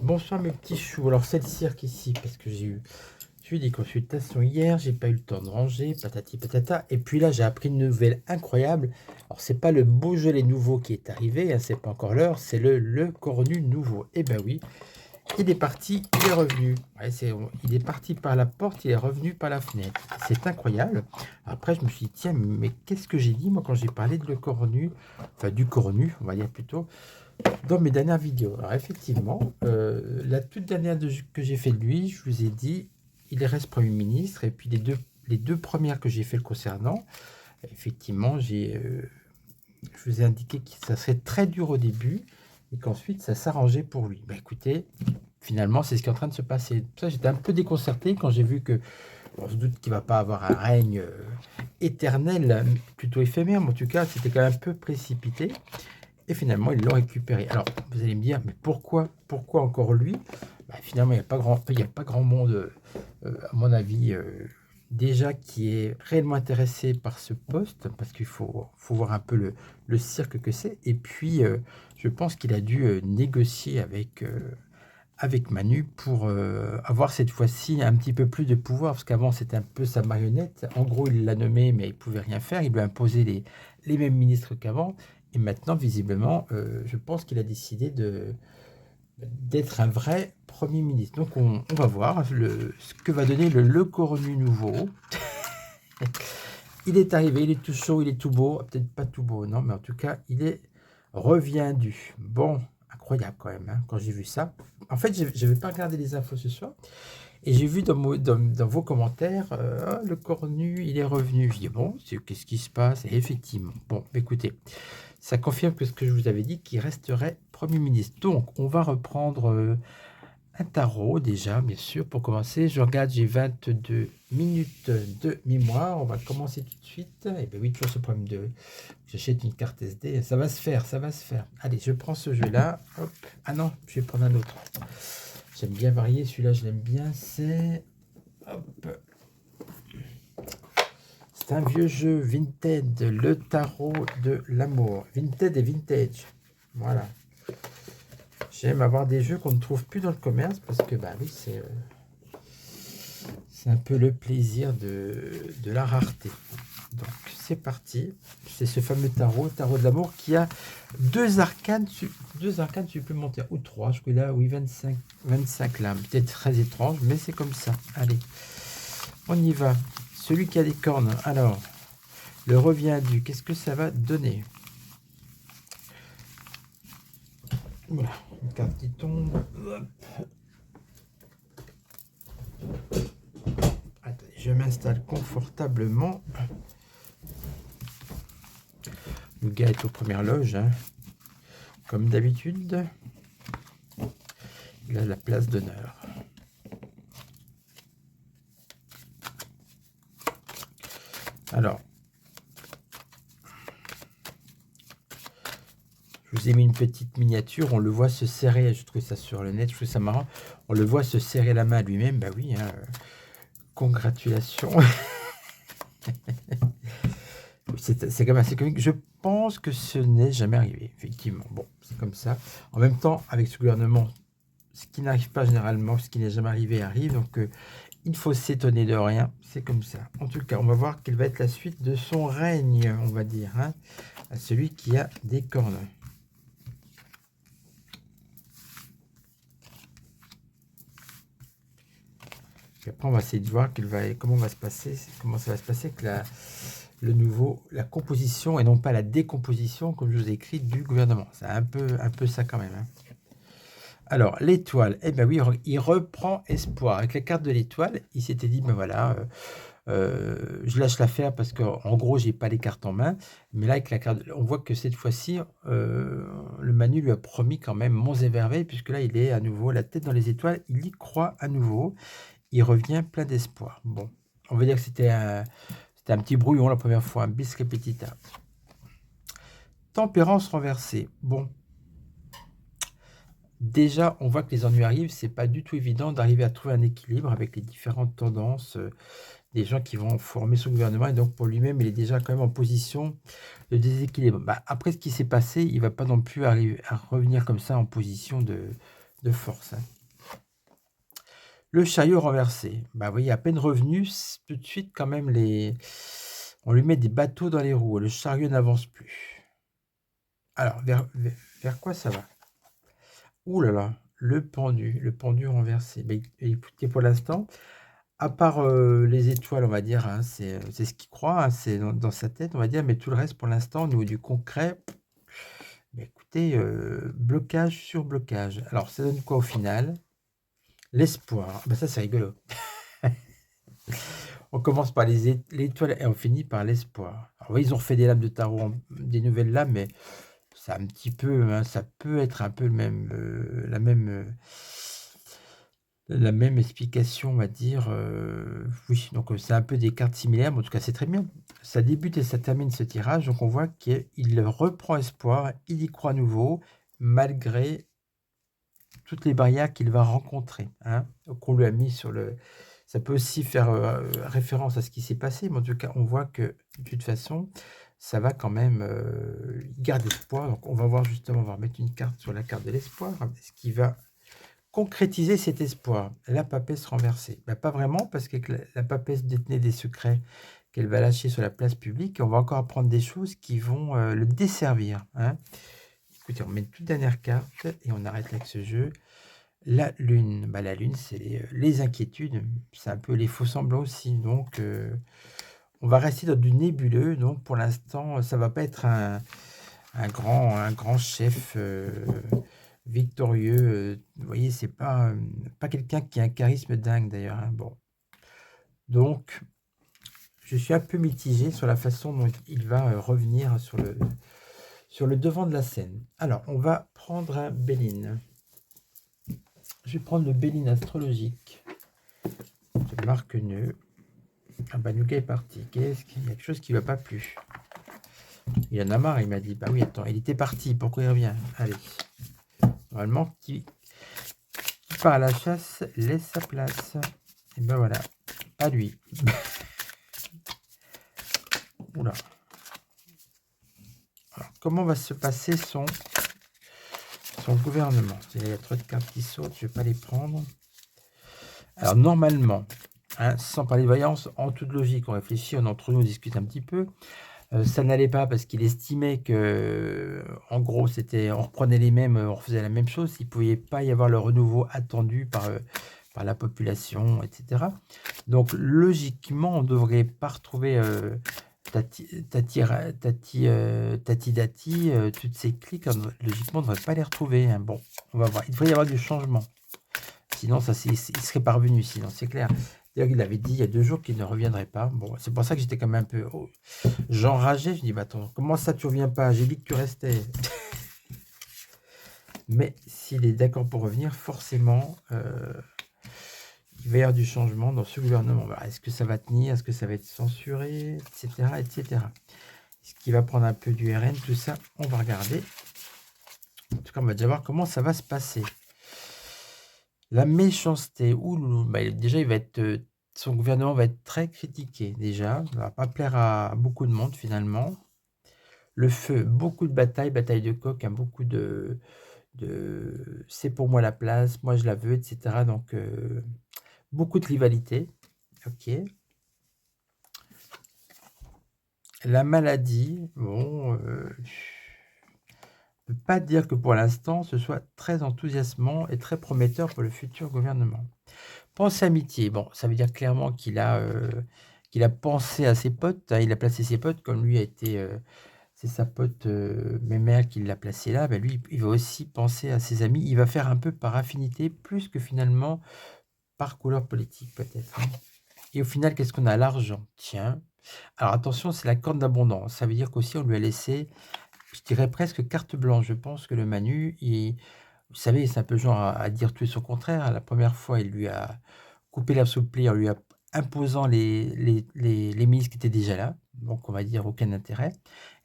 Bonsoir mes petits choux. Alors c'est le cirque ici parce que j'ai eu des consultations hier, j'ai pas eu le temps de ranger, patati patata. Et puis là j'ai appris une nouvelle incroyable. Alors c'est pas le Beaujolais nouveau qui est arrivé, hein, c'est pas encore l'heure, c'est le Cornu nouveau. Et ben oui, il est parti, il est revenu. Ouais, il est parti par la porte, il est revenu par la fenêtre. C'est incroyable. Après je me suis dit tiens mais qu'est-ce que j'ai dit moi quand j'ai parlé de le Cornu, enfin du Cornu on va dire plutôt. Dans mes dernières vidéos. Alors effectivement, la toute dernière que j'ai fait de lui, je vous ai dit, il reste Premier ministre. Et puis les deux premières que j'ai fait le concernant, effectivement, je vous ai indiqué que ça serait très dur au début et qu'ensuite ça s'arrangeait pour lui. Bah, écoutez, finalement, c'est ce qui est en train de se passer. Pour ça, j'étais un peu déconcerté quand j'ai vu que, on se doute qu'il ne va pas avoir un règne éternel, plutôt éphémère, mais en tout cas, c'était quand même un peu précipité. Et finalement, ils l'ont récupéré. Alors, vous allez me dire, mais pourquoi encore lui? Bah, finalement, il n'y a pas grand monde, à mon avis, déjà qui est réellement intéressé par ce poste, parce qu'il faut voir un peu le cirque que c'est. Et puis, je pense qu'il a dû négocier avec Manu pour avoir cette fois-ci un petit peu plus de pouvoir, parce qu'avant, c'était un peu sa marionnette. En gros, il l'a nommé, mais il ne pouvait rien faire. Il lui a imposé les mêmes ministres qu'avant. Et maintenant, visiblement, je pense qu'il a décidé d'être un vrai Premier ministre. Donc, on va voir ce que va donner le Cornu nouveau. Il est arrivé, il est tout chaud, il est tout beau. Peut-être pas tout beau, non, mais en tout cas, il est reviendu. Bon, incroyable quand même, hein, quand j'ai vu ça. En fait, je n'avais pas regardé les infos ce soir. Et j'ai vu dans vos commentaires, ah, le Cornu, il est revenu. Je dis, bon, qu'est-ce qui se passe? Et effectivement, bon, écoutez, ça confirme que ce que je vous avais dit, qu'il resterait Premier ministre. Donc, on va reprendre un tarot déjà, bien sûr, pour commencer. Je regarde, j'ai 22 minutes de mémoire. On va commencer tout de suite. Et bien oui, toujours ce problème de... J'achète une carte SD. Ça va se faire, ça va se faire. Allez, je prends ce jeu-là. Hop. Ah non, je vais prendre un autre. J'aime bien varier. Celui-là, je l'aime bien. C'est... Hop. C'est un vieux jeu Vinted, le tarot de l'amour. Vinted et vintage. Voilà. J'aime avoir des jeux qu'on ne trouve plus dans le commerce parce que, bah oui, c'est un peu le plaisir de la rareté. Donc, c'est parti. C'est ce fameux tarot de l'amour, qui a deux arcanes supplémentaires. Ou trois, je crois là, oui, 25 lames. Peut-être très étrange, mais c'est comme ça. Allez, on y va. Celui qui a des cornes. Alors, le revient du. Qu'est-ce que ça va donner? Voilà, une carte qui tombe. Hop. Attendez, je m'installe confortablement. Le gars est aux premières loges, hein. Comme d'habitude. Il a la place d'honneur. Alors, je vous ai mis une petite miniature, on le voit se serrer, je trouve ça sur le net, je trouve ça marrant, on le voit se serrer la main à lui-même, bah oui, hein, congratulations. C'est quand même assez comique, je pense que ce n'est jamais arrivé, effectivement, bon, c'est comme ça. En même temps, avec ce gouvernement, ce qui n'arrive pas généralement, ce qui n'est jamais arrivé arrive, donc il faut s'étonner de rien, c'est comme ça. En tout cas, on va voir quelle va être la suite de son règne, on va dire, hein, à celui qui a des cornes. Et après, on va essayer de voir comment ça va se passer avec la composition et non pas la décomposition, comme je vous ai écrit, du gouvernement. C'est un peu ça quand même, hein. Alors, l'étoile, eh bien oui, il reprend espoir. Avec la carte de l'étoile, il s'était dit, ben voilà, Je lâche l'affaire parce qu'en gros, j'ai pas les cartes en main. Mais là, avec la carte, on voit que cette fois-ci, le Manu lui a promis quand même monts et merveilles, puisque là, il est à nouveau la tête dans les étoiles. Il y croit à nouveau. Il revient plein d'espoir. Bon, on va dire que c'était un petit brouillon la première fois, un bis repetita. Tempérance renversée. Bon, déjà, on voit que les ennuis arrivent. C'est pas du tout évident d'arriver à trouver un équilibre avec les différentes tendances des gens qui vont former son gouvernement. Et donc, pour lui-même, il est déjà quand même en position de déséquilibre. Bah, après ce qui s'est passé, il va pas non plus arriver à revenir comme ça en position de force, hein. Le chariot renversé. Bah, vous voyez, à peine revenu, tout de suite, quand même, on lui met des bateaux dans les roues. Le chariot n'avance plus. Alors, vers quoi ça va? Ouh là là, le pendu renversé. Bah, écoutez, pour l'instant, à part les étoiles, on va dire, hein, c'est ce qu'il croit, hein, c'est dans sa tête, on va dire, mais tout le reste, pour l'instant, au niveau du concret, bah, écoutez, blocage sur blocage. Alors, ça donne quoi au final? L'espoir. Bah, ça, c'est rigolo. On commence par l'étoile et on finit par l'espoir. Alors, oui, ils ont refait des lames de tarot, des nouvelles lames, mais c'est un petit peu, hein, ça peut être un peu la même explication, on va dire. Oui, donc c'est un peu des cartes similaires, mais en tout cas, c'est très bien. Ça débute et ça termine ce tirage, donc on voit qu'il reprend espoir, il y croit à nouveau, malgré toutes les barrières qu'il va rencontrer, hein, qu'on lui a mis sur le... Ça peut aussi faire référence à ce qui s'est passé, mais en tout cas, on voit que de toute façon, ça va quand même... il garde espoir. Donc, on va voir justement, on va remettre une carte sur la carte de l'espoir, ce qui va concrétiser cet espoir. La papesse renversée. Ben, pas vraiment, parce que la papesse détenait des secrets qu'elle va lâcher sur la place publique. Et on va encore apprendre des choses qui vont le desservir, hein. Écoutez, on met une toute dernière carte et on arrête avec ce jeu. La lune. Bah, la lune, c'est les inquiétudes. C'est un peu les faux semblants aussi. Donc, on va rester dans du nébuleux. Donc, pour l'instant, ça va pas être un grand chef victorieux. Vous voyez, c'est pas quelqu'un qui a un charisme dingue d'ailleurs, hein. Bon. Donc, je suis un peu mitigé sur la façon dont il va revenir sur le devant de la scène. Alors, on va prendre un Béline. Je vais prendre le Béline astrologique de Marc Neu. Ah bah, Nougat est parti. Qu'est-ce qu'il y a quelque chose qui ne va pas plus? Il en a marre, il m'a dit. Bah oui, attends, il était parti. Pourquoi il revient? Allez. Normalement, qui part à la chasse laisse sa place. Et ben voilà. Pas lui. Oula. Alors, comment va se passer son gouvernement? Il y a trop de cartes qui sautent, je ne vais pas les prendre. Alors, normalement, hein, sans parler de voyance, en toute logique, on réfléchit, on entre nous on discute un petit peu. Ça n'allait pas parce qu'il estimait que, en gros, on reprenait les mêmes, on refaisait la même chose. Il ne pouvait pas y avoir le renouveau attendu par la population, etc. Donc, logiquement, on ne devrait pas retrouver Tati Dati, toutes ces clics. Logiquement, on ne devrait pas les retrouver, hein. Bon, on va voir. Il devrait y avoir du changement. Sinon, il ne serait pas revenu, sinon, c'est clair. D'ailleurs, il avait dit il y a 2 jours qu'il ne reviendrait pas. Bon, c'est pour ça que j'étais quand même un peu... j'enrageais, je dis, bah attends, comment ça tu reviens pas? J'ai dit que tu restais. Mais s'il est d'accord pour revenir, forcément, il va y avoir du changement dans ce gouvernement. Alors, est-ce que ça va tenir? Est-ce que ça va être censuré? Etc. etc. Est-ce qu'il va prendre un peu du RN? Tout ça, on va regarder. En tout cas, on va déjà voir comment ça va se passer. La méchanceté, bah, déjà, son gouvernement va être très critiqué, déjà. Ça ne va pas plaire à beaucoup de monde, finalement. Le feu, beaucoup de batailles de coq, hein, beaucoup de c'est pour moi la place, moi je la veux, etc. Donc, beaucoup de rivalité. Ok. La maladie, bon, ne peut pas dire que pour l'instant, ce soit très enthousiasmant et très prometteur pour le futur gouvernement. Pensée amitié, bon, ça veut dire clairement qu'il a pensé à ses potes, hein, il a placé ses potes, comme lui a été, c'est sa pote Mémère qui l'a placé là, ben lui, il va aussi penser à ses amis, il va faire un peu par affinité, plus que finalement par couleur politique peut-être, hein. Et au final, qu'est-ce qu'on a? L'argent. Tiens. Alors attention, c'est la corne d'abondance. Ça veut dire qu'aussi, on lui a laissé, je dirais presque carte blanche. Je pense que le Manu, vous savez, c'est un peu genre à dire tout et son contraire. La première fois, il lui a coupé l'herbe sous le pied en lui imposant les ministres qui étaient déjà là. Donc, on va dire aucun intérêt.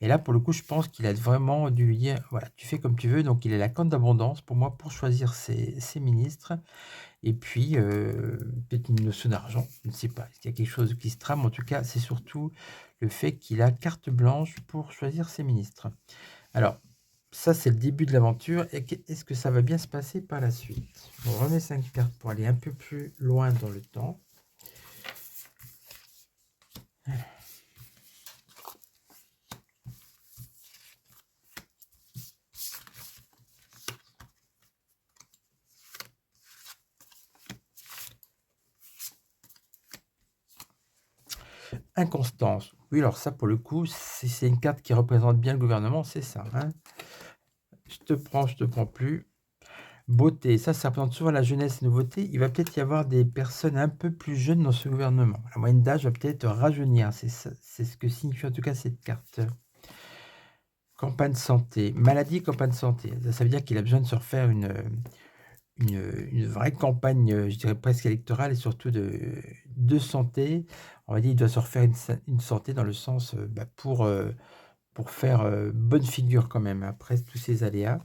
Et là, pour le coup, je pense qu'il a vraiment dû lui dire, voilà, tu fais comme tu veux. Donc, il a la corne d'abondance pour moi pour choisir ses ministres. Et puis, peut-être une notion d'argent, je ne sais pas. Est-ce qu'il y a quelque chose qui se trame? En tout cas, c'est surtout le fait qu'il a carte blanche pour choisir ses ministres. Alors, ça, c'est le début de l'aventure. Et est-ce que ça va bien se passer par la suite? On remet 5 cartes pour aller un peu plus loin dans le temps. Inconstance. Oui, alors ça, pour le coup, c'est une carte qui représente bien le gouvernement, c'est ça. Hein, je te prends plus. Beauté, ça représente souvent la jeunesse et la nouveauté. Il va peut-être y avoir des personnes un peu plus jeunes dans ce gouvernement. La moyenne d'âge va peut-être rajeunir. C'est ce que signifie en tout cas cette carte. Campagne santé. Maladie, campagne santé. Ça veut dire qu'il a besoin de se refaire une vraie campagne, je dirais presque électorale, et surtout de santé. On va dire qu'il doit se refaire une santé dans le sens pour faire bonne figure quand même, après tous ces aléas.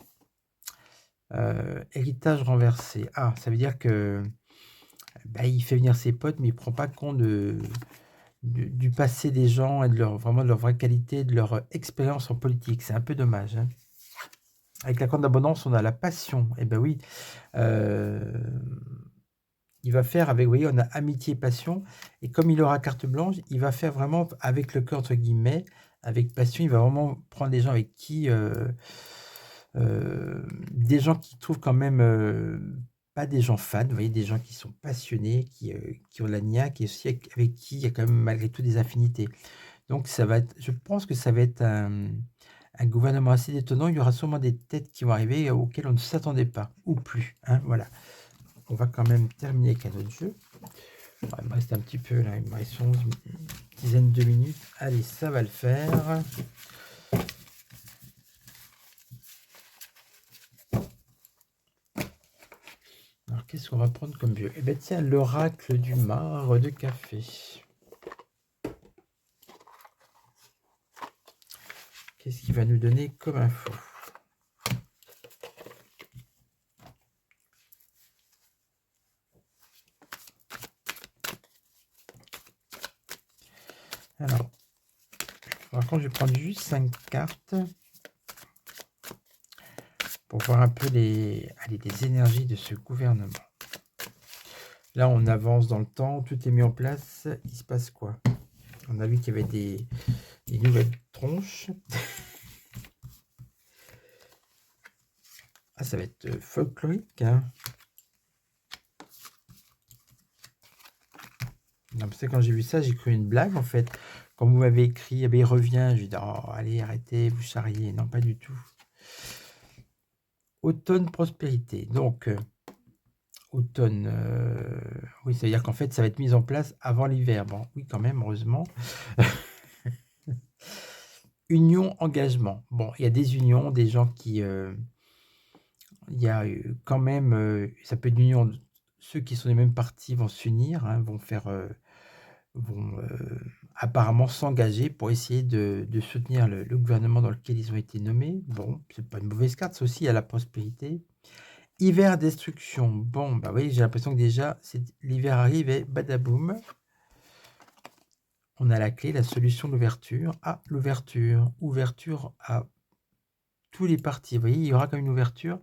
Héritage renversé. Ah, ça veut dire que il fait venir ses potes, mais il prend pas compte du passé des gens et vraiment de leur vraie qualité, de leur expérience en politique. C'est un peu dommage. Hein. Avec la corne d'abondance, on a la passion. Eh ben oui. Il va faire avec, vous voyez, on a amitié et passion. Et comme il aura carte blanche, il va faire vraiment avec le cœur, entre guillemets, avec passion. Il va vraiment prendre des gens avec qui... des gens qui trouvent quand même pas des gens fans, vous voyez, des gens qui sont passionnés, qui ont la niaque et aussi avec qui il y a quand même malgré tout des affinités. Donc ça va être, je pense que ça va être un gouvernement assez étonnant. Il y aura sûrement des têtes qui vont arriver auxquelles on ne s'attendait pas, ou plus. Hein, voilà. On va quand même terminer avec un autre jeu. Alors, il me reste un petit peu là, il me reste 11, une dizaine de minutes. Allez, ça va le faire. Alors, qu'est-ce qu'on va prendre comme jeu? Eh bien, tiens, l'oracle du marc de café. Qu'est-ce qu'il va nous donner comme info? Alors, par contre, je vais prendre juste 5 cartes pour voir un peu les énergies de ce gouvernement. Là, on avance dans le temps, tout est mis en place. Il se passe quoi? On a vu qu'il y avait des nouvelles tronches. Ah, ça va être folklorique. Hein. Non, parce que quand j'ai vu ça, j'ai cru une blague en fait. Quand vous m'avez écrit, eh bien, il revient, je dis oh, allez, arrêtez, vous charriez. Non, pas du tout. Automne prospérité. Donc, automne, oui, ça veut dire qu'en fait, ça va être mis en place avant l'hiver. Bon, oui, quand même, heureusement. Union, engagement. Bon, il y a des unions, des gens qui... il y a quand même, ça peut être une union, ceux qui sont des mêmes partis vont s'unir, hein, vont apparemment s'engager pour essayer de soutenir le gouvernement dans lequel ils ont été nommés. Bon, c'est pas une mauvaise carte, ça aussi, il y a la prospérité. Hiver, destruction. Bon, bah oui, j'ai l'impression que déjà, l'hiver arrive et badaboum. On a la clé, la solution, l'ouverture. Ah, l'ouverture. Ouverture à tous les partis. Vous voyez, il y aura comme une ouverture.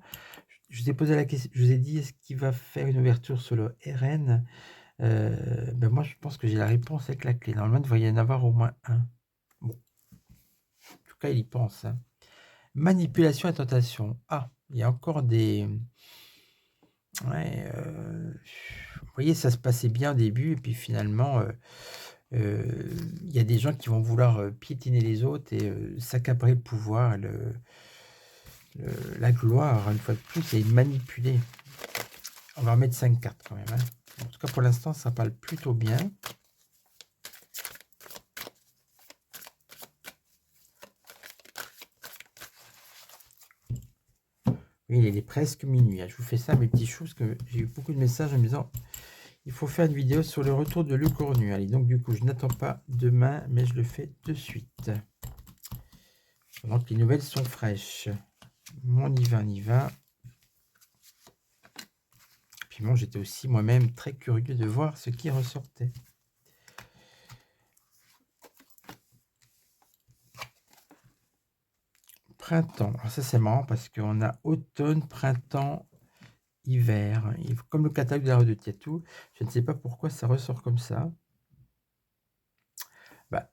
Je vous ai posé la question, je vous ai dit, est-ce qu'il va faire une ouverture sur le RN? Ben moi, je pense que j'ai la réponse avec la clé. Normalement, il devrait y en avoir au moins un. Bon. En tout cas, il y pense. Hein. Manipulation et tentation. Ah, il y a encore des... Ouais, vous voyez, ça se passait bien au début, et puis finalement, il y a des gens qui vont vouloir piétiner les autres et s'accaparer le pouvoir, la gloire, une fois de plus, et manipuler. On va remettre 5 cartes quand même. Hein. En tout cas, pour l'instant, ça parle plutôt bien. Oui, il est presque minuit. Je vous fais ça, mes petits choux, parce que j'ai eu beaucoup de messages en me disant il faut faire une vidéo sur le retour de Le Cornu. Allez, donc du coup, je n'attends pas demain, mais je le fais de suite. Pendant que les nouvelles sont fraîches. On y va, on y va. Puis bon, j'étais aussi moi-même très curieux de voir ce qui ressortait. Printemps. Alors ça, c'est marrant parce qu'on a automne, printemps, hiver. Comme le catalogue de la rue de Tiatou, je ne sais pas pourquoi ça ressort comme ça. Bah,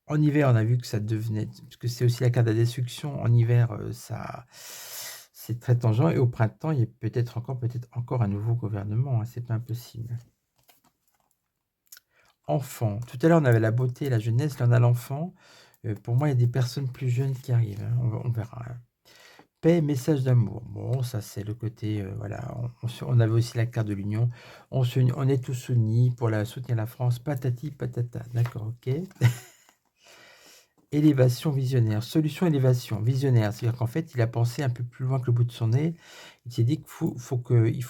en hiver, on a vu que ça devenait, parce que c'est aussi la carte de la destruction. En hiver, ça, c'est très tangent. Et au printemps, il y a peut-être encore un nouveau gouvernement. Hein, c'est pas impossible. Enfant. Tout à l'heure, on avait la beauté et la jeunesse. Là, on a l'enfant. Pour moi, il y a des personnes plus jeunes qui arrivent. Hein, on verra. Hein. Paix, message d'amour. Bon, ça, c'est le côté, voilà. On avait aussi la carte de l'Union. On est tous unis pour soutenir la France. Patati, patata. D'accord, ok. Élévation visionnaire. Solution élévation visionnaire. C'est-à-dire qu'en fait, il a pensé un peu plus loin que le bout de son nez. Il s'est dit qu'il faut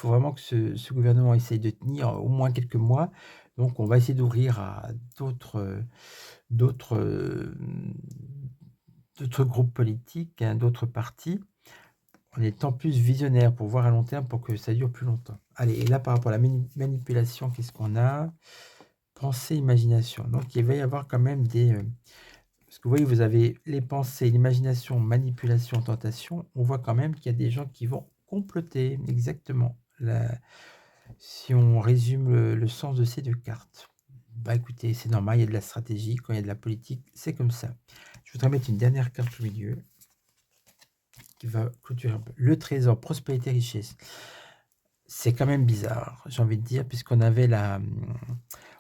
vraiment que ce gouvernement essaye de tenir au moins quelques mois. Donc, on va essayer d'ouvrir à d'autres groupes politiques, hein, d'autres partis, en étant plus visionnaire pour voir à long terme, pour que ça dure plus longtemps. Allez, et là, par rapport à la manipulation, qu'est-ce qu'on a? Pensée, imagination. Donc, il va y avoir quand même des... parce que vous voyez, vous avez les pensées, l'imagination, manipulation, tentation. On voit quand même qu'il y a des gens qui vont comploter, exactement. Si on résume le sens de ces deux cartes. Bah écoutez, c'est normal, il y a de la stratégie, quand il y a de la politique, c'est comme ça. Je voudrais mettre une dernière carte au milieu, qui va clôturer un peu. Le trésor, prospérité, richesse. C'est quand même bizarre, j'ai envie de dire, puisqu'on avait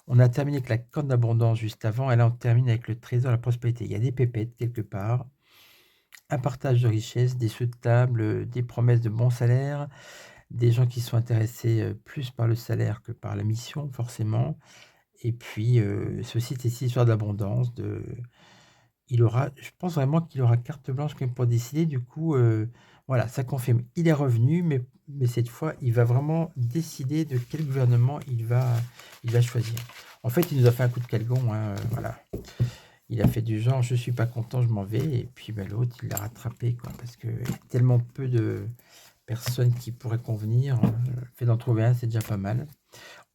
on a terminé avec la corne d'abondance juste avant, et là on termine avec le trésor, la prospérité. Il y a des pépettes quelque part, un partage de richesse, des sous de table, des promesses de bons salaires, des gens qui sont intéressés plus par le salaire que par la mission, forcément. Et puis, c'est aussi cette histoire d'abondance, je pense vraiment qu'il aura carte blanche quand même pour décider. Du coup, voilà, ça confirme. Il est revenu, mais cette fois, il va vraiment décider de quel gouvernement il va choisir. En fait, il nous a fait un coup de calgon, hein, voilà. Il a fait du genre, je suis pas content, je m'en vais. Et puis, ben, l'autre, il l'a rattrapé, quoi, parce que tellement peu de personnes qui pourraient convenir. Le fait d'en trouver un, c'est déjà pas mal.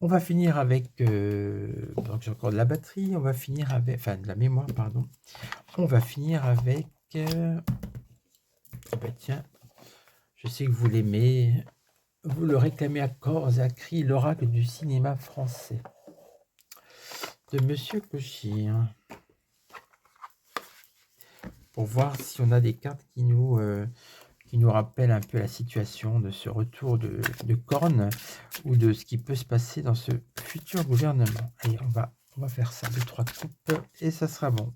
On va finir avec, donc j'ai encore de la batterie, on va finir avec, enfin de la mémoire, pardon. On va finir avec, bah tiens, je sais que vous l'aimez, vous le réclamez à corps et à cri, l'oracle du cinéma français, de Monsieur Cauchy, hein, pour voir si on a des cartes qui nous rappellent un peu la situation de ce retour de Corne, ou de ce qui peut se passer dans ce futur gouvernement. Allez, on va faire ça, 2-3 coupes, et ça sera bon.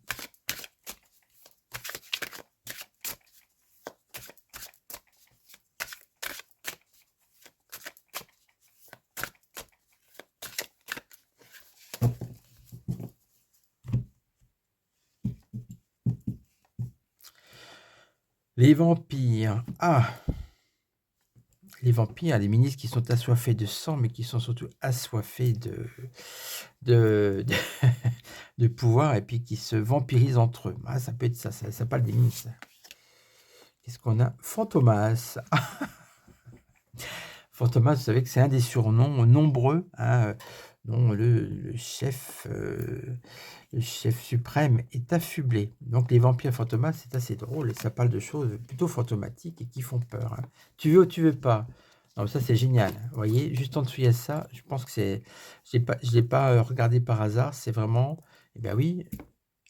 Les vampires. Ah, les vampires, les ministres qui sont assoiffés de sang, mais qui sont surtout assoiffés de, de pouvoir, et puis qui se vampirisent entre eux. Ah, ça peut être ça parle des ministres. Qu'est-ce qu'on a? Fantomas. Fantomas, vous savez que c'est un des surnoms nombreux, hein, dont le chef suprême est affublé. Donc les vampires Fantomas, c'est assez drôle, et ça parle de choses plutôt fantomatiques et qui font peur. Hein. Tu veux ou tu veux pas? Non, ça c'est génial. Vous voyez, juste en dessous il y a ça. Je pense que je l'ai pas regardé par hasard. C'est vraiment, eh ben oui,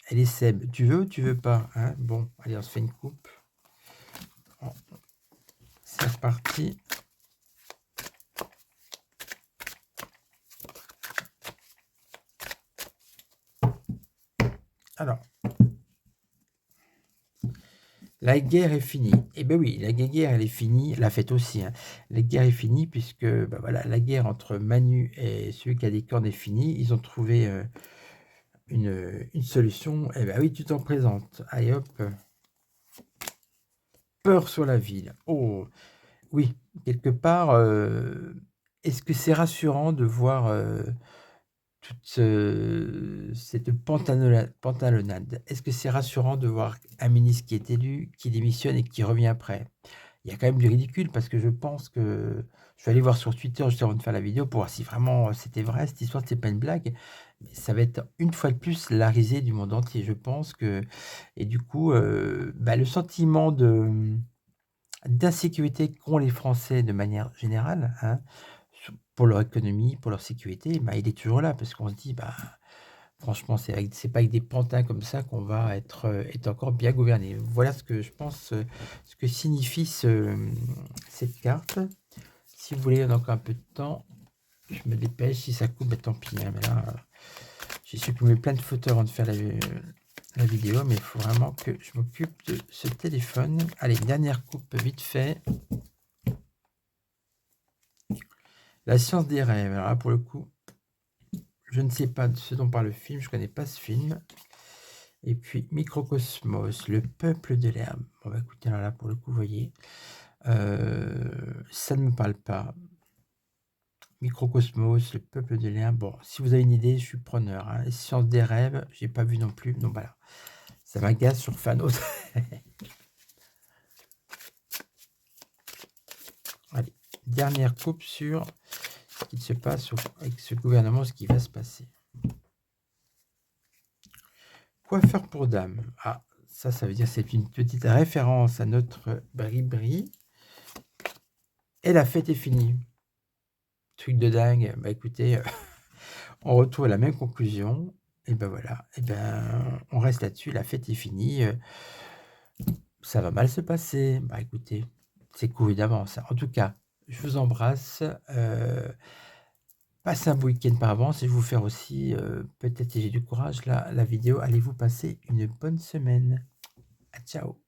elle est Seb. Tu veux ou tu veux pas? Hein, bon, allez, on se fait une coupe. C'est reparti. Alors, la guerre est finie. Eh bien oui, la guerre, elle est finie. La fête aussi. Hein. La guerre est finie puisque bah voilà, la guerre entre Manu et celui qui a des cornes est finie. Ils ont trouvé une solution. Eh bien oui, tu t'en présentes. Allez hop. peur sur la ville. Oh, oui, quelque part, est-ce que c'est rassurant de voir toute cette pantalonnade? Est-ce que c'est rassurant de voir un ministre qui est élu, qui démissionne et qui revient après? Il y a quand même du ridicule parce que je pense que je vais aller voir sur Twitter juste avant de faire la vidéo pour voir si vraiment c'était vrai cette histoire, c'est pas une blague. Mais ça va être une fois de plus la risée du monde entier, je pense que. Et du coup, bah, le sentiment d'insécurité qu'ont les Français de manière générale, hein, pour leur économie, pour leur sécurité, bah, il est toujours là parce qu'on se dit, bah, franchement, c'est pas avec des pantins comme ça qu'on va être encore bien gouverné. Voilà ce que je pense, ce que signifie cette carte. Si vous voulez, on a encore un peu de temps. Je me dépêche. Si ça coupe, bah, tant pis, hein, mais là, j'ai supprimé plein de photos avant de faire la vidéo, mais il faut vraiment que je m'occupe de ce téléphone. Allez, dernière coupe vite fait. La science des rêves. Alors là, pour le coup, je ne sais pas de ce dont parle le film, je ne connais pas ce film. Et puis Microcosmos, le peuple de l'herbe. Bon, bah, écoutez, alors là, pour le coup, vous voyez, ça ne me parle pas. Microcosmos, le peuple de l'herbe. Bon, si vous avez une idée, je suis preneur. Hein. Les sciences des rêves, j'ai pas vu non plus. Donc voilà, ça m'agace sur Fanos. Allez, dernière coupe sur ce qui se passe avec ce gouvernement, ce qui va se passer. Coiffeur pour dames. Ah, ça veut dire que c'est une petite référence à notre Bri-Bri. Et la fête est finie. Truc de dingue. Bah écoutez, on retrouve la même conclusion. Et ben voilà. Et ben, on reste là-dessus. La fête est finie. Ça va mal se passer. Bah écoutez, c'est couru d'avance. En tout cas, je vous embrasse. Passez un beau week-end par avance et je vais vous faire aussi, peut-être si j'ai du courage, la vidéo. Allez-vous passer une bonne semaine. À ciao.